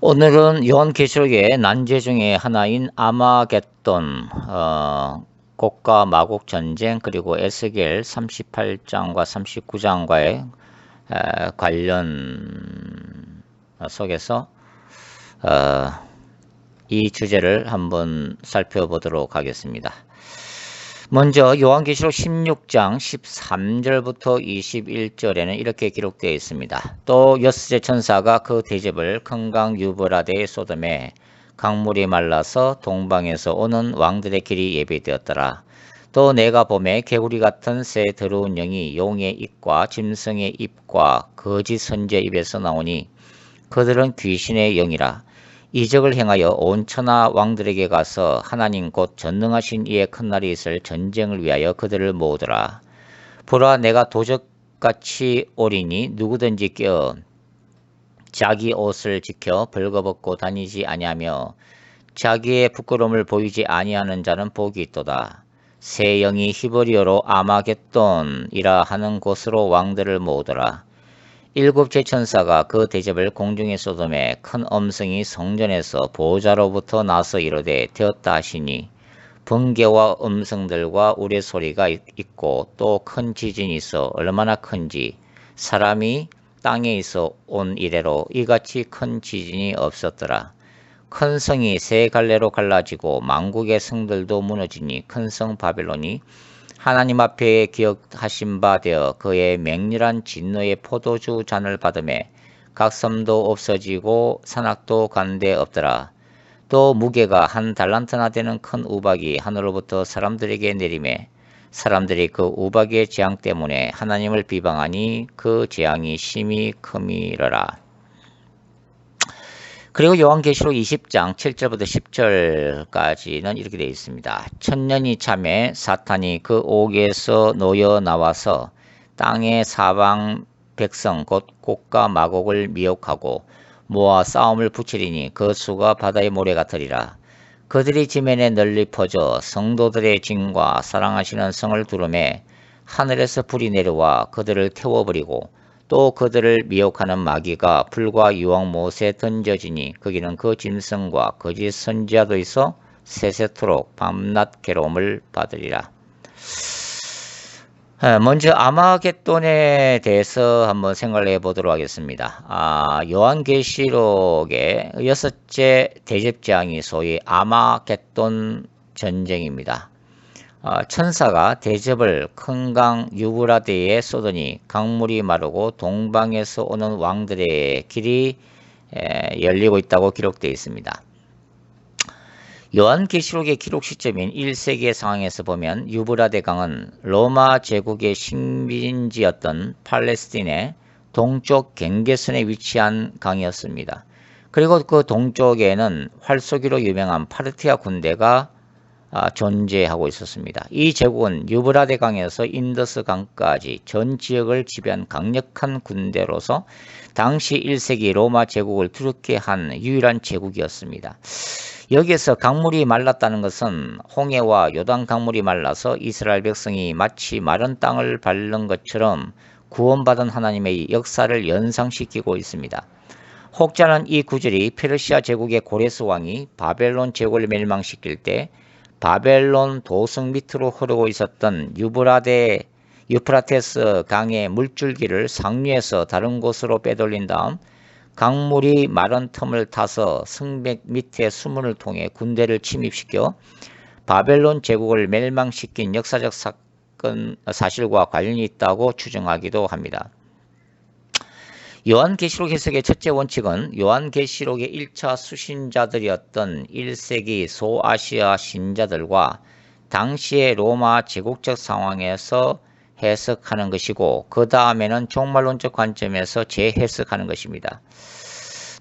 오늘은 요한계시록의 난제 중에 하나인 아마겟돈, 곡과 마곡 전쟁, 그리고 에스겔 38장과 39장과의 관련 속에서 어, 이 주제를 한번 살펴보도록 하겠습니다. 먼저 요한계시록 16장 13절부터 21절에는 이렇게 기록되어 있습니다. 또 여섯째 천사가 그 대접을 큰 강 유브라데의 소돔에 강물이 말라서 동방에서 오는 왕들의 길이 예비되었더라. 또 내가 보매 개구리 같은 새 더러운 영이 용의 입과 짐승의 입과 거짓 선지의 입에서 나오니 그들은 귀신의 영이라. 이적을 행하여 온 천하 왕들에게 가서 하나님 곧 전능하신 이의 큰 날이 있을 전쟁을 위하여 그들을 모으더라. 보라, 내가 도적같이 오리니 누구든지 껴 자기 옷을 지켜 벌거벗고 다니지 아니하며 자기의 부끄러움을 보이지 아니하는 자는 복이 있도다. 새 영이 히브리어로 아마겟돈이라 하는 곳으로 왕들을 모으더라. 일곱째 천사가 그 대접을 공중에 쏟음에 큰 음성이 성전에서 보호자로부터 나서 이르되 되었다 하시니 번개와 음성들과 우레소리가 있고 또 큰 지진이 있어 얼마나 큰지 사람이 땅에 있어 온 이래로 이같이 큰 지진이 없었더라. 큰 성이 세 갈래로 갈라지고 만국의 성들도 무너지니 큰 성 바벨론이 하나님 앞에 기억하신 바 되어 그의 맹렬한 진노의 포도주 잔을 받음에 각 섬도 없어지고 산악도 간데 없더라. 또 무게가 한 달란트나 되는 큰 우박이 하늘로부터 사람들에게 내림에 사람들이 그 우박의 재앙 때문에 하나님을 비방하니 그 재앙이 심히 큼이러라. 그리고 요한계시록 20장 7절부터 10절까지는 이렇게 되어 있습니다. 천년이 참에 사탄이 그 옥에서 놓여 나와서 땅의 사방 백성 곧 곡과 마곡을 미혹하고 모아 싸움을 붙이리니 그 수가 바다의 모래 같으리라. 그들이 지면에 널리 퍼져 성도들의 진과 사랑하시는 성을 두름에 하늘에서 불이 내려와 그들을 태워버리고 또 그들을 미혹하는 마귀가 불과 유황 못에 던져지니 거기는 그 짐승과 거짓 선지자도 있어 세세토록 밤낮 괴로움을 받으리라. 먼저 아마겟돈에 대해서 한번 생각을 해보도록 하겠습니다. 요한계시록의 여섯째 대접장이 소위 아마겟돈 전쟁입니다. 천사가 대접을 큰 강 유브라데에 쏟으니 강물이 마르고 동방에서 오는 왕들의 길이 열리고 있다고 기록되어 있습니다. 요한계시록의 기록 시점인 1세기의 상황에서 보면 유브라데 강은 로마 제국의 식민지였던 팔레스틴의 동쪽 경계선에 위치한 강이었습니다. 그리고 그 동쪽에는 활쏘기로 유명한 파르티아 군대가 존재하고 있었습니다. 이 제국은 유브라데 강에서 인더스 강까지 전 지역을 지배한 강력한 군대로서 당시 1세기 로마 제국을 두렵게 한 유일한 제국이었습니다. 여기에서 강물이 말랐다는 것은 홍해와 요단 강물이 말라서 이스라엘 백성이 마치 마른 땅을 밟는 것처럼 구원받은 하나님의 역사를 연상시키고 있습니다. 혹자는 이 구절이 페르시아 제국의 고레스 왕이 바벨론 제국을 멸망시킬 때 바벨론 도성 밑으로 흐르고 있었던 유프라테스 강의 물줄기를 상류에서 다른 곳으로 빼돌린 다음 강물이 마른 틈을 타서 성벽 밑에 수문을 통해 군대를 침입시켜 바벨론 제국을 멸망시킨 역사적 사실과 관련이 있다고 추정하기도 합니다. 요한계시록 해석의 첫째 원칙은 요한계시록의 1차 수신자들이었던 1세기 소아시아 신자들과 당시의 로마 제국적 상황에서 해석하는 것이고 그 다음에는 종말론적 관점에서 재해석하는 것입니다.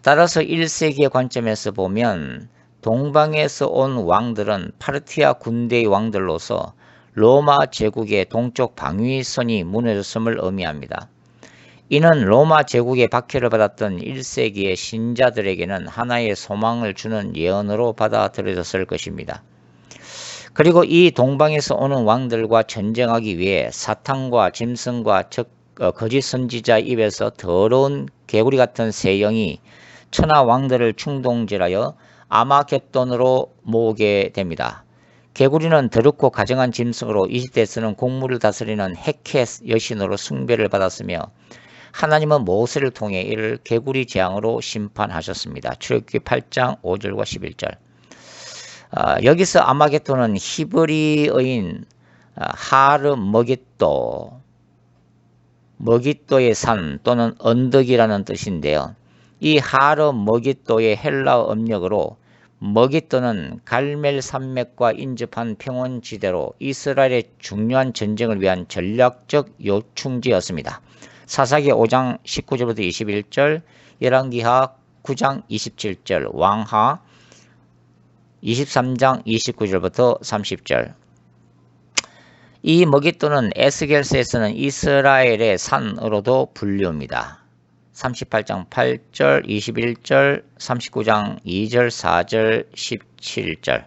따라서 1세기의 관점에서 보면 동방에서 온 왕들은 파르티아 군대의 왕들로서 로마 제국의 동쪽 방위선이 무너졌음을 의미합니다. 이는 로마 제국의 박해를 받았던 1세기의 신자들에게는 하나의 소망을 주는 예언으로 받아들여졌을 것입니다. 그리고 이 동방에서 오는 왕들과 전쟁하기 위해 사탄과 짐승과 즉 거짓 선지자 입에서 더러운 개구리 같은 새 영이 천하 왕들을 충동질하여 아마겟돈으로 모으게 됩니다. 개구리는 더럽고 가증한 짐승으로 이집트에서는 곡물을 다스리는 헤켓 여신으로 숭배를 받았으며 하나님은 모세를 통해 이를 개구리 재앙으로 심판하셨습니다. 출애굽기 8장 5절과 11절. 여기서 아마겟돈은 히브리어인 하르머깃도, 머깃도의 산 또는 언덕이라는 뜻인데요. 이 하르머깃도의 헬라어 음력으로 머깃도는 갈멜 산맥과 인접한 평원지대로 이스라엘의 중요한 전쟁을 위한 전략적 요충지였습니다. 사사기 5장 19절부터 21절, 열왕기하 9장 27절, 왕하 23장 29절부터 30절. 이 머깃도는 에스겔서에서는 이스라엘의 산으로도 불리웁니다. 38장 8절, 21절, 39장 2절, 4절, 17절.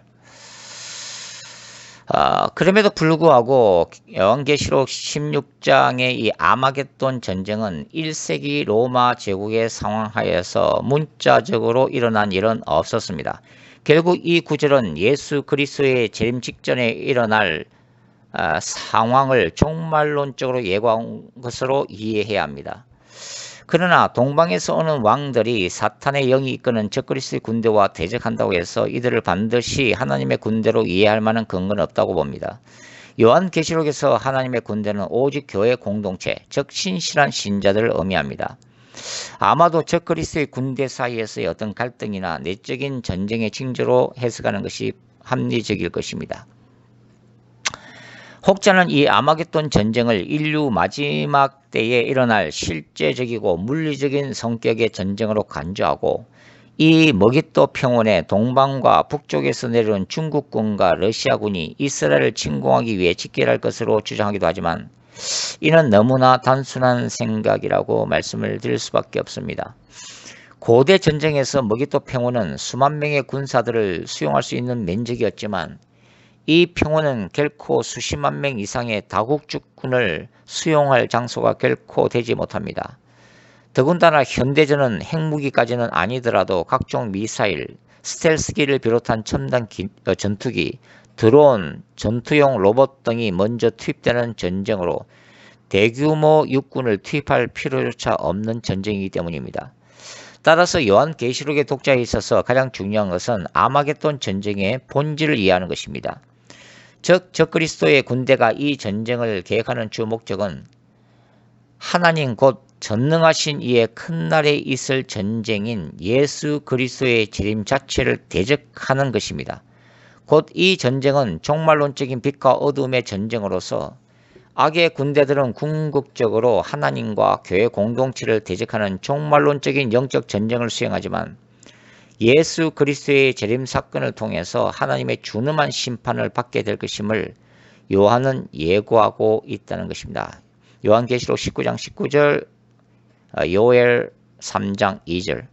그럼에도 불구하고 요한계시록 16장의 이 아마겟돈 전쟁은 1세기 로마 제국의 상황 하에서 문자적으로 일어난 일은 없었습니다. 결국 이 구절은 예수 그리스도의 재림 직전에 일어날 상황을 종말론적으로 예고한 것으로 이해해야 합니다. 그러나 동방에서 오는 왕들이 사탄의 영이 이끄는 적그리스도의 군대와 대적한다고 해서 이들을 반드시 하나님의 군대로 이해할 만한 근거는 없다고 봅니다. 요한계시록에서 하나님의 군대는 오직 교회 공동체, 즉 신실한 신자들을 의미합니다. 아마도 적그리스도의 군대 사이에서의 어떤 갈등이나 내적인 전쟁의 징조로 해석하는 것이 합리적일 것입니다. 혹자는 이 아마겟돈 전쟁을 인류 마지막 때에 일어날 실제적이고 물리적인 성격의 전쟁으로 간주하고 이 머깃도 평원의 동방과 북쪽에서 내려온 중국군과 러시아군이 이스라엘을 침공하기 위해 집결할 것으로 주장하기도 하지만 이는 너무나 단순한 생각이라고 말씀을 드릴 수밖에 없습니다. 고대 전쟁에서 머깃도 평원은 수만 명의 군사들을 수용할 수 있는 면적이었지만 이 평원은 결코 수십만 명 이상의 다국주군을 수용할 장소가 결코 되지 못합니다. 더군다나 현대전은 핵무기까지는 아니더라도 각종 미사일, 스텔스기를 비롯한 첨단 전투기, 드론, 전투용 로봇 등이 먼저 투입되는 전쟁으로 대규모 육군을 투입할 필요조차 없는 전쟁이기 때문입니다. 따라서 요한계시록의 독자에 있어서 가장 중요한 것은 아마겟돈 전쟁의 본질을 이해하는 것입니다. 즉 적그리스도의 군대가 이 전쟁을 계획하는 주 목적은 하나님 곧 전능하신 이의 큰 날에 있을 전쟁인 예수 그리스도의 재림 자체를 대적하는 것입니다. 곧 이 전쟁은 종말론적인 빛과 어둠의 전쟁으로서 악의 군대들은 궁극적으로 하나님과 교회 공동체를 대적하는 종말론적인 영적 전쟁을 수행하지만 예수 그리스도의 재림 사건을 통해서 하나님의 준엄한 심판을 받게 될 것임을 요한은 예고하고 있다는 것입니다. 요한계시록 19장 19절, 요엘 3장 2절.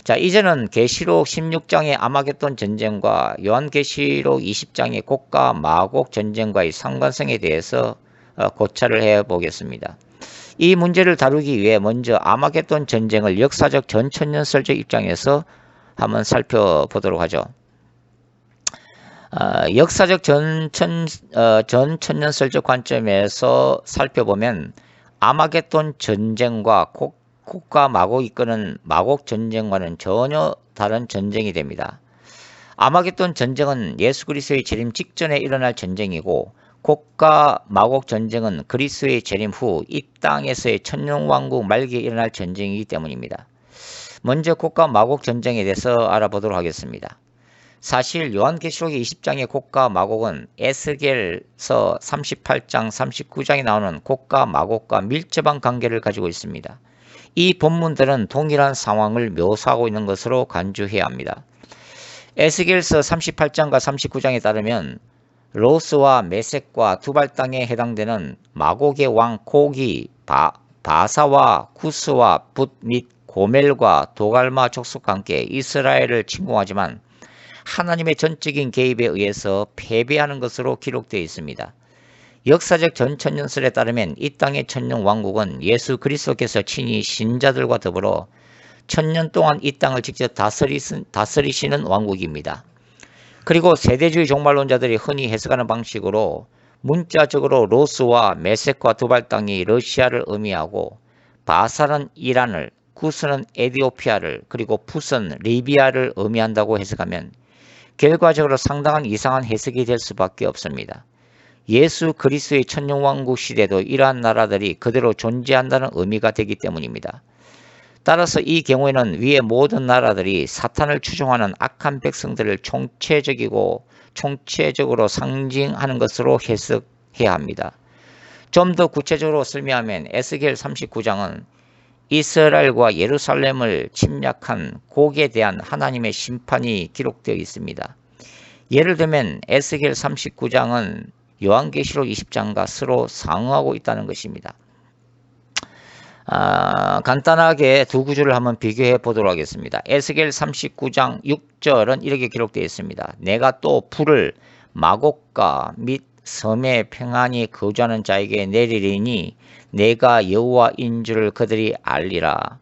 자, 이제는 계시록 16장의 아마겟돈 전쟁과 요한계시록 20장의 곡과 마곡 전쟁과의 상관성에 대해서 고찰을 해보겠습니다. 이 문제를 다루기 위해 먼저 아마겟돈 전쟁을 역사적 전천년설적 입장에서 한번 살펴보도록 하죠. 역사적 전천년설적 관점에서 살펴보면 아마겟돈 전쟁과 곡과 마곡이 이끄는 마곡 전쟁과는 전혀 다른 전쟁이 됩니다. 아마겟돈 전쟁은 예수 그리스도의 재림 직전에 일어날 전쟁이고 곡과 마곡 전쟁은 그리스도의 재림 후 이 땅에서의 천년왕국 말기에 일어날 전쟁이기 때문입니다. 먼저 곡과 마곡 전쟁에 대해서 알아보도록 하겠습니다. 사실 요한계시록의 20장의 곡과 마곡은 에스겔서 38장 39장에 나오는 곡과 마곡과 밀접한 관계를 가지고 있습니다. 이 본문들은 동일한 상황을 묘사하고 있는 것으로 간주해야 합니다. 에스겔서 38장과 39장에 따르면 로스와 메섹과 두발 땅에 해당되는 마곡의 왕 곡이 바사와 구스와 붓 및 고멜과 도갈마 족속과 함께 이스라엘을 침공하지만 하나님의 전적인 개입에 의해서 패배하는 것으로 기록되어 있습니다. 역사적 전천년설에 따르면 이 땅의 천년 왕국은 예수 그리스도께서 친히 신자들과 더불어 천년 동안 이 땅을 직접 다스리시는 왕국입니다. 그리고 세대주의 종말론자들이 흔히 해석하는 방식으로 문자적으로 로스와 메섹과 두발 땅이 러시아를 의미하고 바살은 이란을, 구스는 에디오피아를, 그리고 푸스는 리비아를 의미한다고 해석하면 결과적으로 상당한 이상한 해석이 될 수밖에 없습니다. 예수 그리스도의 천년왕국 시대도 이러한 나라들이 그대로 존재한다는 의미가 되기 때문입니다. 따라서 이 경우에는 위의 모든 나라들이 사탄을 추종하는 악한 백성들을 총체적으로 상징하는 것으로 해석해야 합니다. 좀 더 구체적으로 설명하면 에스겔 39장은 이스라엘과 예루살렘을 침략한 곡에 대한 하나님의 심판이 기록되어 있습니다. 예를 들면 에스겔 39장은 요한계시록 20장과 서로 상응하고 있다는 것입니다. 간단하게 두 구절을 한번 비교해 보도록 하겠습니다. 에스겔 39장 6절은 이렇게 기록되어 있습니다. 내가 또 불을 마곡과 및 섬에 평안히 거주하는 자에게 내리리니 내가 여호와인 줄을 그들이 알리라.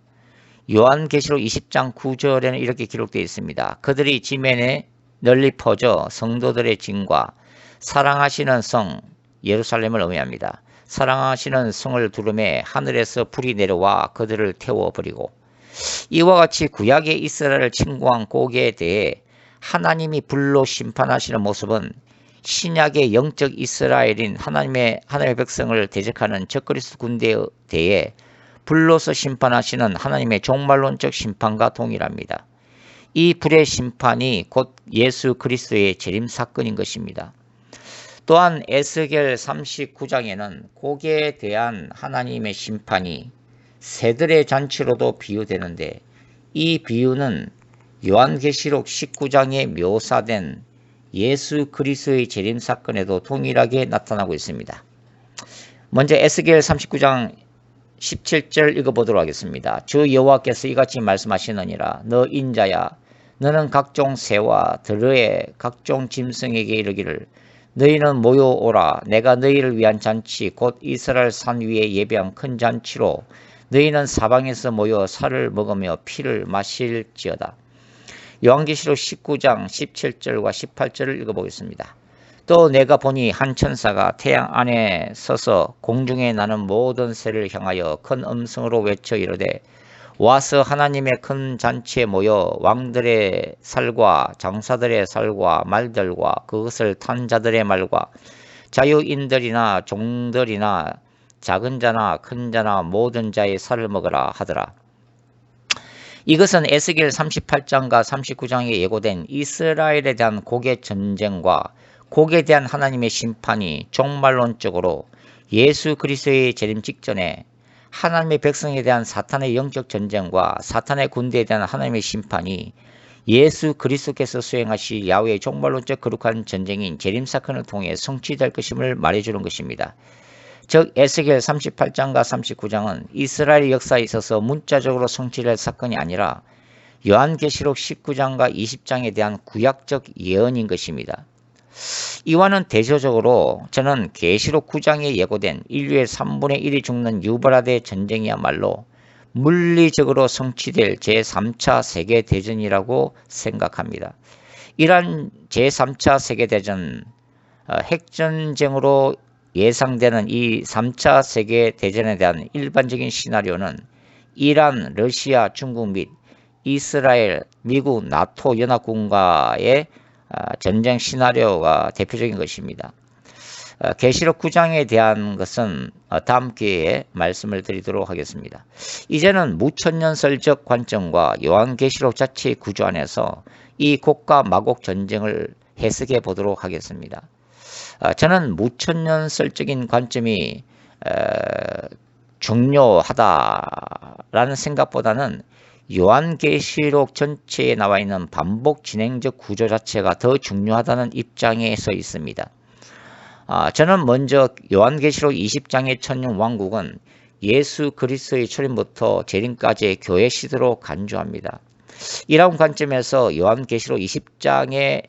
요한계시록 20장 9절에는 이렇게 기록되어 있습니다. 그들이 지면에 널리 퍼져 성도들의 진과 사랑하시는 성 예루살렘을 의미합니다. 사랑하시는 성을 두름에 하늘에서 불이 내려와 그들을 태워버리고, 이와 같이 구약의 이스라엘을 침공한 곡에 대해 하나님이 불로 심판하시는 모습은 신약의 영적 이스라엘인 하나님의 백성을 대적하는 적그리스도 군대에 대해 불로서 심판하시는 하나님의 종말론적 심판과 동일합니다. 이 불의 심판이 곧 예수 그리스도의 재림 사건인 것입니다. 또한 에스겔 39장에는 곡에 대한 하나님의 심판이 새들의 잔치로도 비유되는데, 이 비유는 요한계시록 19장에 묘사된 예수 그리스도의 재림 사건에도 동일하게 나타나고 있습니다. 먼저 에스겔 39장 17절 읽어보도록 하겠습니다. 주 여호와께서 이같이 말씀하시느니라. 너 인자야, 너는 각종 새와 들의 각종 짐승에게 이르기를 너희는 모여오라. 내가 너희를 위한 잔치 곧 이스라엘 산 위에 예배한 큰 잔치로 너희는 사방에서 모여 살을 먹으며 피를 마실지어다. 요한계시록 19장 17절과 18절을 읽어보겠습니다. 또 내가 보니 한 천사가 태양 안에 서서 공중에 나는 모든 새를 향하여 큰 음성으로 외쳐 이르되 와서 하나님의 큰 잔치에 모여 왕들의 살과 장사들의 살과 말들과 그것을 탄 자들의 말과 자유인들이나 종들이나 작은 자나 큰 자나 모든 자의 살을 먹으라 하더라. 이것은 에스겔 38장과 39장에 예고된 이스라엘에 대한 곡의 전쟁과 곡에 대한 하나님의 심판이 종말론적으로 예수 그리스도의 재림 직전에 하나님의 백성에 대한 사탄의 영적 전쟁과 사탄의 군대에 대한 하나님의 심판이 예수 그리스도께서 수행하실 야훼의 종말론적 거룩한 전쟁인 재림 사건을 통해 성취될 것임을 말해주는 것입니다. 즉 에스겔 38장과 39장은 이스라엘 역사에 있어서 문자적으로 성취될 사건이 아니라 요한계시록 19장과 20장에 대한 구약적 예언인 것입니다. 이와는 대조적으로 저는 계시록 9장에 예고된 인류의 3분의 1이 죽는 유브라데 전쟁이야말로 물리적으로 성취될 제3차 세계대전이라고 생각합니다. 이러한 제3차 세계대전, 핵전쟁으로 예상되는 이 3차 세계대전에 대한 일반적인 시나리오는 이란, 러시아, 중국 및 이스라엘, 미국, 나토 연합군과의 전쟁 시나리오가 대표적인 것입니다. 계시록 9장에 대한 것은 다음 기회에 말씀을 드리도록 하겠습니다. 이제는 무천년설적 관점과 요한계시록 자체의 구조 안에서 이 곡과 마곡 전쟁을 해석해 보도록 하겠습니다. 저는 무천년설적인 관점이 중요하다라는 생각보다는 요한계시록 전체에 나와 있는 반복 진행적 구조 자체가 더 중요하다는 입장에 서 있습니다. 저는 먼저 요한계시록 20장의 천년 왕국은 예수 그리스도의 출현부터 재림까지의 교회 시대로 간주합니다. 이러한 관점에서 요한계시록 20장의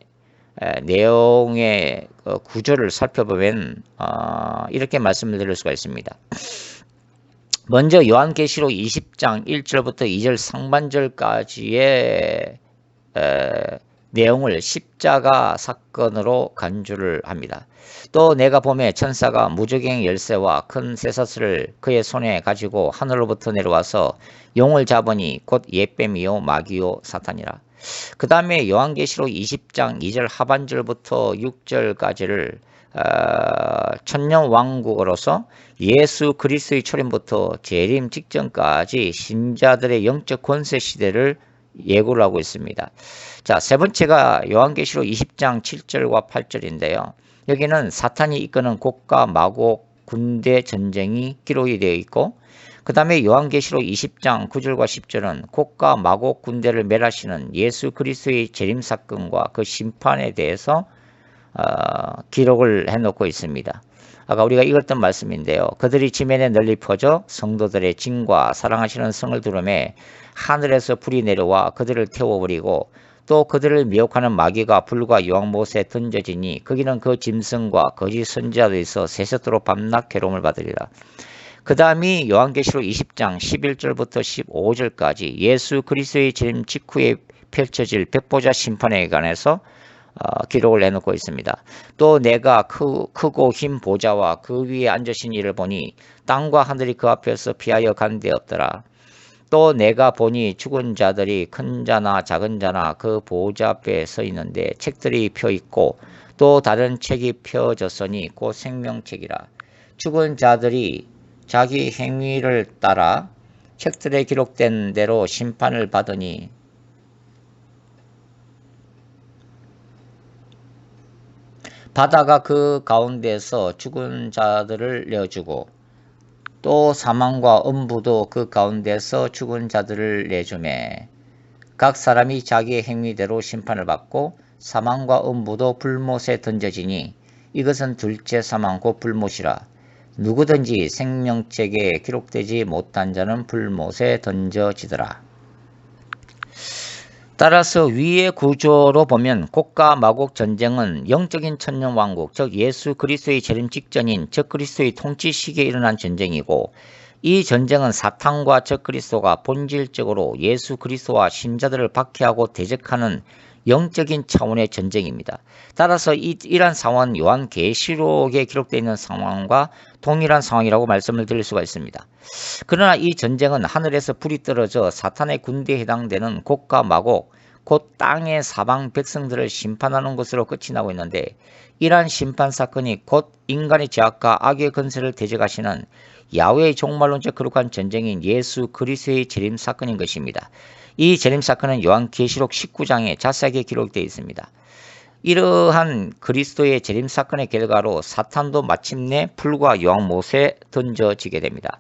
내용의 구조를 살펴보면 이렇게 말씀을 드릴 수가 있습니다. 먼저 요한계시록 20장 1절부터 2절 상반절까지의 내용을 십자가 사건으로 간주를 합니다. 또 내가 보매 천사가 무저갱 열쇠와 큰 쇠사슬을 그의 손에 가지고 하늘로부터 내려와서 용을 잡으니 곧 옛뱀이요 마귀요 사탄이라. 그 다음에 요한계시록 20장 2절 하반절부터 6절까지를 천년 왕국으로서 예수 그리스도의 초림부터 재림 직전까지 신자들의 영적 권세 시대를 예고를 하고 있습니다. 자, 세 번째가 요한계시록 20장 7절과 8절인데요. 여기는 사탄이 이끄는 곡과 마곡 군대 전쟁이 기록이 되어 있고, 그 다음에 요한계시록 20장 9절과 10절은 곡과 마곡 군대를 멸하시는 예수 그리스도의 재림 사건과 그 심판에 대해서 기록을 해놓고 있습니다. 아까 우리가 읽었던 말씀인데요. 그들이 지면에 널리 퍼져 성도들의 진과 사랑하시는 성을 두름에 하늘에서 불이 내려와 그들을 태워버리고 또 그들을 미혹하는 마귀가 불과 요한못에 던져지니 거기는 그 짐승과 거짓 선지자들에서 세세토록 밤낮 괴로움을 받으리라. 그 다음이 요한계시록 20장 11절부터 15절까지 예수 그리스도의 재림 직후에 펼쳐질 백보자 심판에 관해서 기록을 해놓고 있습니다. 또 내가 크고 흰 보좌와 그 위에 앉으신 이를 보니 땅과 하늘이 그 앞에서 피하여 간 데 없더라. 또 내가 보니 죽은 자들이 큰 자나 작은 자나 그 보좌 앞에 서 있는데 책들이 펴 있고 또 다른 책이 펴졌으니 곧 생명책이라. 죽은 자들이 자기 행위를 따라 책들에 기록된 대로 심판을 받으니 바다가 그 가운데서 죽은 자들을 내어주고 또 사망과 음부도 그 가운데서 죽은 자들을 내주매 각 사람이 자기의 행위대로 심판을 받고 사망과 음부도 불못에 던져지니 이것은 둘째 사망 곧 불못이라. 누구든지 생명책에 기록되지 못한 자는 불못에 던져지더라. 따라서 위의 구조로 보면 곡과 마곡 전쟁은 영적인 천년왕국, 즉 예수 그리스도의 재림 직전인 적그리스도의 통치 시기에 일어난 전쟁이고, 이 전쟁은 사탄과 적그리스도가 본질적으로 예수 그리스도와 신자들을 박해하고 대적하는 영적인 차원의 전쟁입니다. 따라서 이러한 상황은 요한계시록에 기록되어 있는 상황과 동일한 상황이라고 말씀을 드릴 수가 있습니다. 그러나 이 전쟁은 하늘에서 불이 떨어져 사탄의 군대에 해당되는 곡과 마곡, 곧 땅의 사방 백성들을 심판하는 것으로 끝이 나고 있는데, 이러한 심판 사건이 곧 인간의 죄악과 악의 건세를 대적하시는 야훼의 종말론적 거룩한 전쟁인 예수 그리스도의 재림 사건인 것입니다. 이 재림 사건은 요한계시록 19장에 자세하게 기록되어 있습니다. 이러한 그리스도의 재림 사건의 결과로 사탄도 마침내 불과 요한못에 던져지게 됩니다.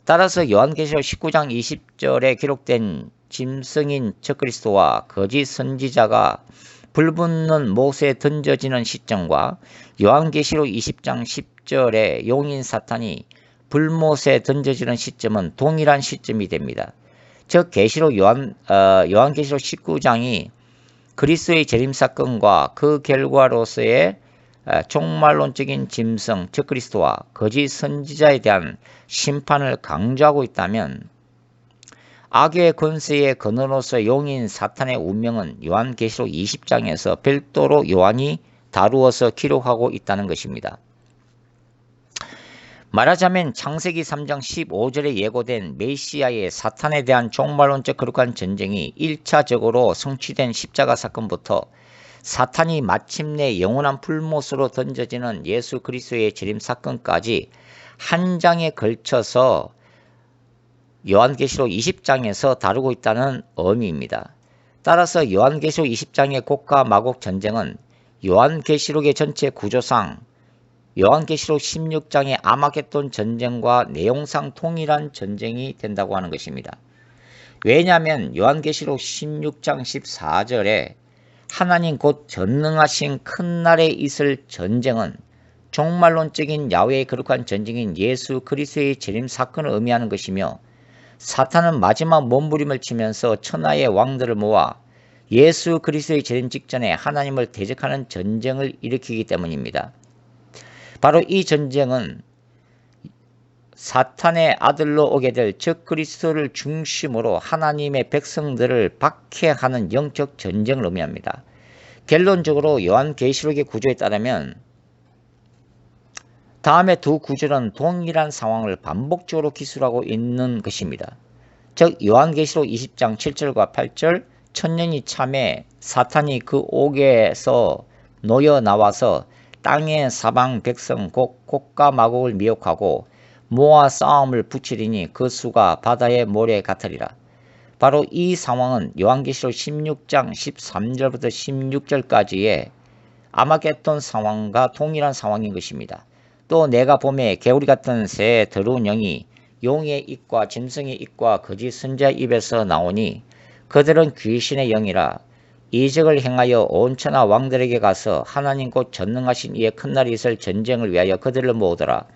따라서 요한계시록 19장 20절에 기록된 짐승인 적그리스도와 거짓 선지자가 불붙는 못에 던져지는 시점과 요한계시록 20장 10절에 용인 사탄이 불못에 던져지는 시점은 동일한 시점이 됩니다. 즉 요한계시록 19장이 그리스도의 재림 사건과 그 결과로서의 종말론적인 짐승 즉 그리스도와 거짓 선지자에 대한 심판을 강조하고 있다면, 악의 권세의 근원으로서 용인 사탄의 운명은 요한계시록 20장에서 별도로 요한이 다루어서 기록하고 있다는 것입니다. 말하자면 창세기 3장 15절에 예고된 메시아의 사탄에 대한 종말론적 거룩한 전쟁이 1차적으로 성취된 십자가 사건부터 사탄이 마침내 영원한 불못으로 던져지는 예수 그리스도의 재림 사건까지 한 장에 걸쳐서 요한계시록 20장에서 다루고 있다는 의미입니다. 따라서 요한계시록 20장의 곡과 마곡 전쟁은 요한계시록의 전체 구조상 요한계시록 16장의 아마겟돈 전쟁과 내용상 동일한 전쟁이 된다고 하는 것입니다. 왜냐하면 요한계시록 16장 14절에 하나님 곧 전능하신 큰 날에 있을 전쟁은 종말론적인 야훼의 거룩한 전쟁인 예수 그리스도의 재림 사건을 의미하는 것이며, 사탄은 마지막 몸부림을 치면서 천하의 왕들을 모아 예수 그리스도의 재림 직전에 하나님을 대적하는 전쟁을 일으키기 때문입니다. 바로 이 전쟁은 사탄의 아들로 오게 될 즉 그리스도를 중심으로 하나님의 백성들을 박해하는 영적 전쟁을 의미합니다. 결론적으로 요한계시록의 구조에 따르면 다음의 두 구절은 동일한 상황을 반복적으로 기술하고 있는 것입니다. 즉 요한계시록 20장 7절과 8절 천년이 참에 사탄이 그 옥에서 놓여 나와서 땅의 사방 백성 곧 곡과 마곡을 미혹하고 모아 싸움을 붙이리니 그 수가 바다의 모래 같으리라. 바로 이 상황은 요한계시록 16장 13절부터 16절까지의 아마겟돈 상황과 동일한 상황인 것입니다. 또 내가 봄에 개구리 같은 새 더러운 영이 용의 입과 짐승의 입과 거짓 선지자의 입에서 나오니 그들은 귀신의 영이라 이적을 행하여 온 천하 왕들에게 가서 하나님 곧 전능하신 이의 큰 날이 있을 전쟁을 위하여 그들을 모으더라.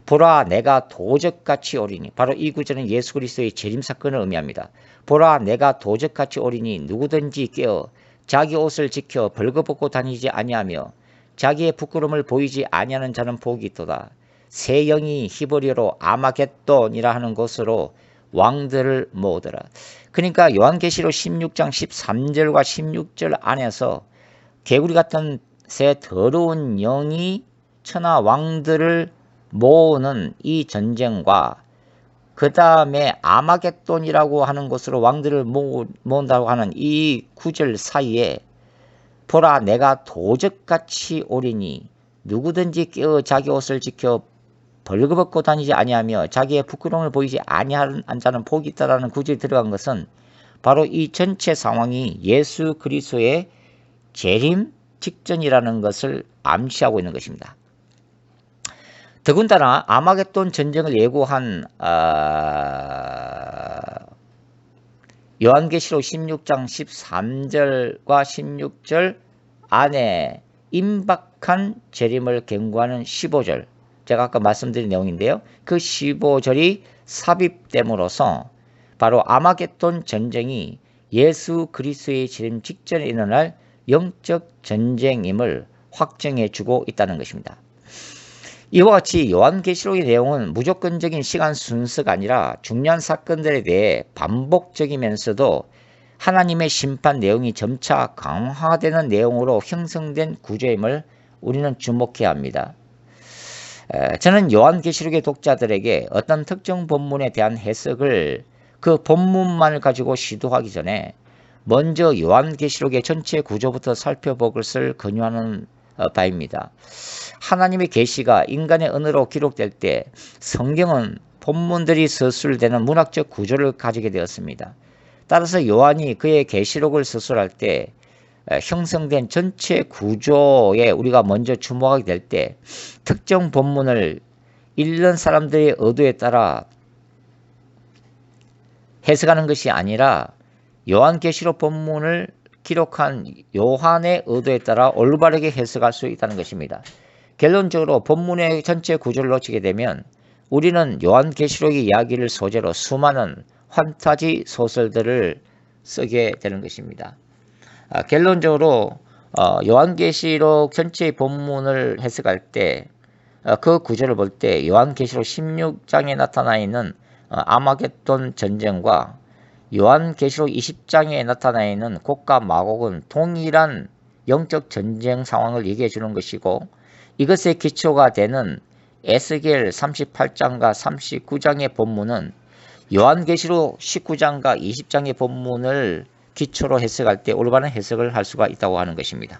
보라 내가 도적같이 오리니 바로 이 구절은 예수 그리스도의 재림 사건을 의미합니다. 보라 내가 도적같이 오리니 누구든지 깨어 자기 옷을 지켜 벌거벗고 다니지 아니하며 자기의 부끄러움을 보이지 아니하는 자는 복이 있도다. 새 영이 히브리어로 아마겟돈이라 하는 곳으로 왕들을 모으더라. 그러니까 요한계시록 16장 13절과 16절 안에서 개구리 같은 새 더러운 영이 천하 왕들을 모으는 이 전쟁과 그 다음에 아마겟돈이라고 하는 곳으로 왕들을 모은다고 하는 이 구절 사이에 보라 내가 도적같이 오리니 누구든지 깨어 자기 옷을 지켜 벌거벗고 다니지 아니하며 자기의 부끄러움을 보이지 아니하는 자는 복이 있다라는 구절이 들어간 것은 바로 이 전체 상황이 예수 그리스도의 재림 직전이라는 것을 암시하고 있는 것입니다. 더군다나 아마겟돈 전쟁을 예고한 요한계시록 16장 13절과 16절 안에 임박한 재림을 경고하는 15절 제가 아까 말씀드린 내용인데요. 그 15절이 삽입됨으로써 바로 아마겟돈 전쟁이 예수 그리스도의 재림 직전에 일어날 영적 전쟁임을 확정해 주고 있다는 것입니다. 이와 같이 요한계시록의 내용은 무조건적인 시간 순서가 아니라 중요한 사건들에 대해 반복적이면서도 하나님의 심판 내용이 점차 강화되는 내용으로 형성된 구조임을 우리는 주목해야 합니다. 저는 요한계시록의 독자들에게 어떤 특정 본문에 대한 해석을 그 본문만을 가지고 시도하기 전에 먼저 요한계시록의 전체 구조부터 살펴볼 것을 권유하는 바입니다. 하나님의 계시가 인간의 언어로 기록될 때 성경은 본문들이 서술되는 문학적 구조를 가지게 되었습니다. 따라서 요한이 그의 계시록을 서술할 때 형성된 전체 구조에 우리가 먼저 주목하게 될 때 특정 본문을 읽는 사람들의 의도에 따라 해석하는 것이 아니라 요한계시록 본문을 기록한 요한의 의도에 따라 올바르게 해석할 수 있다는 것입니다. 결론적으로 본문의 전체 구조를 놓치게 되면 우리는 요한계시록의 이야기를 소재로 수많은 환타지 소설들을 쓰게 되는 것입니다. 결론적으로 요한계시록 전체의 본문을 해석할 때 그 구조를 볼 때 요한계시록 16장에 나타나 있는 아마겟돈 전쟁과 요한계시록 20장에 나타나 있는 곡과 마곡은 동일한 영적 전쟁 상황을 얘기해 주는 것이고 이것의 기초가 되는 에스겔 38장과 39장의 본문은 요한계시록 19장과 20장의 본문을 기초로 해석할 때 올바른 해석을 할 수가 있다고 하는 것입니다.